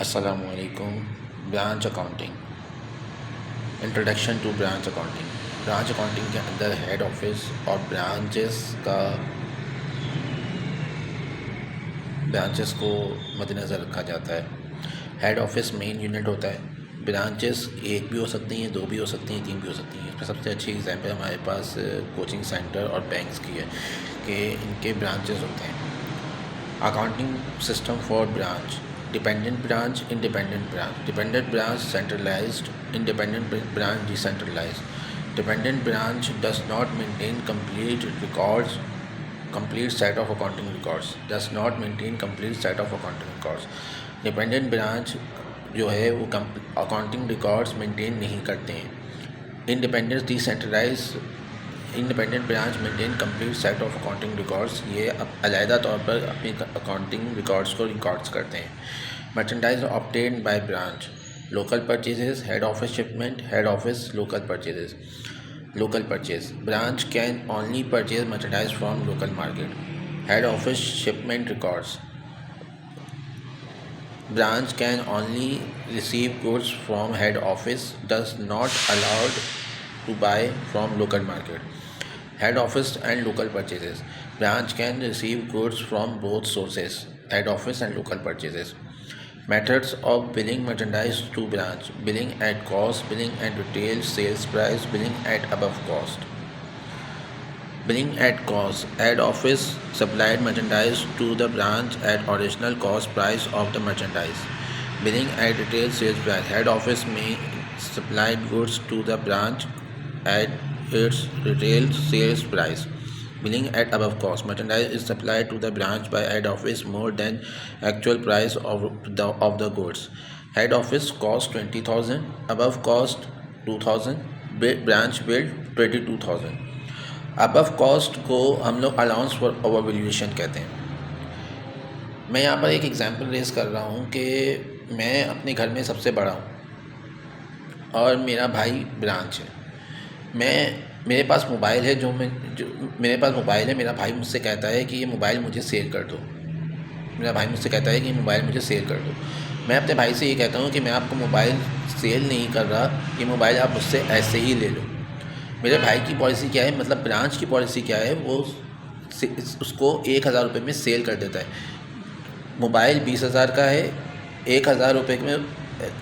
अस्सलामुअलैकुम। Branch accounting, introduction to branch accounting. Branch accounting के अंदर हेड ऑफिस और ब्रांचेस को मद्देनज़र रखा जाता है। हेड ऑफिस मेन यूनिट होता है। ब्रांचेस एक भी हो सकती हैं, दो भी हो सकती हैं, तीन भी हो सकती हैं। इसमें सबसे अच्छी एग्जांपल हमारे पास कोचिंग सेंटर और बैंक्स की है कि इनके ब्रांचेस होते हैं। Accounting system for branch: dependent branch, independent branch. Dependent branch centralised, independent branch decentralised. Dependent branch does not maintain complete set of accounting records, does not maintain complete set of accounting records. Dependent branch जो है वो accounting records maintain नहीं करते हैं। Independent branch maintain complete set of accounting records, ये अलहदा तौर पर अपनी अकाउंटिंग रिकॉर्ड्स को रिकॉर्ड्स करते हैं। Merchandise obtained by branch: local purchases, head office shipment, head office local purchases. Local purchase: branch can only purchase merchandise from local market. Head office shipment records: branch can only receive goods from head office, does not allowed to buy from local market. Head office and local purchases: branch can receive goods from both sources, head office and local purchases. Methods of billing merchandise to branch: billing at cost, billing at retail sales price, billing at above cost. Billing at cost: head office supplied merchandise to the branch at original cost price of the merchandise. Billing at retail sales price: head office may supplied goods to the branch at its retail sales price. Billing at above cost: merchandise is supplied to the branch by head office more than actual price of the goods. Head office cost 20,000, above cost 2,000, branch bill 22,000. Above cost को हम लोग allowance for over valuation कहते हैं। मैं यहाँ पर एक example race कर रहा हूँ कि मैं अपने घर में सबसे बड़ा हूँ और मेरा भाई ब्रांच है। मेरे पास मोबाइल है, मेरे पास मोबाइल है। मेरा भाई मुझसे कहता है कि ये मोबाइल मुझे सेल कर दो। मैं अपने भाई से ये कहता हूँ कि मैं आपको मोबाइल सेल नहीं कर रहा, ये मोबाइल आप मुझसे ऐसे ही ले लो। मेरे भाई की पॉलिसी क्या है, मतलब ब्रांच की पॉलिसी क्या है, वो उसको 1,000 रुपये में सेल कर देता है। मोबाइल 20,000 का है, 1,000 रुपये में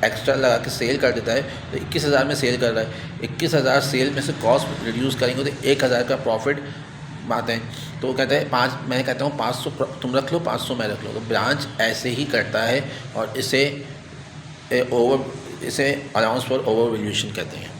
एक्स्ट्रा लगा के सेल कर देता है, तो 21,000 में सेल कर रहा है। 21,000 सेल में से कॉस्ट रिड्यूस करेंगे तो 1,000 का प्रॉफिट आते हैं। तो वो कहता है मैं कहता हूँ 500 तुम रख लो, 500 मैं रख लो। तो ब्रांच ऐसे ही करता है और इसे अलाउंस फॉर ओवर वैल्यूएशन कहते हैं।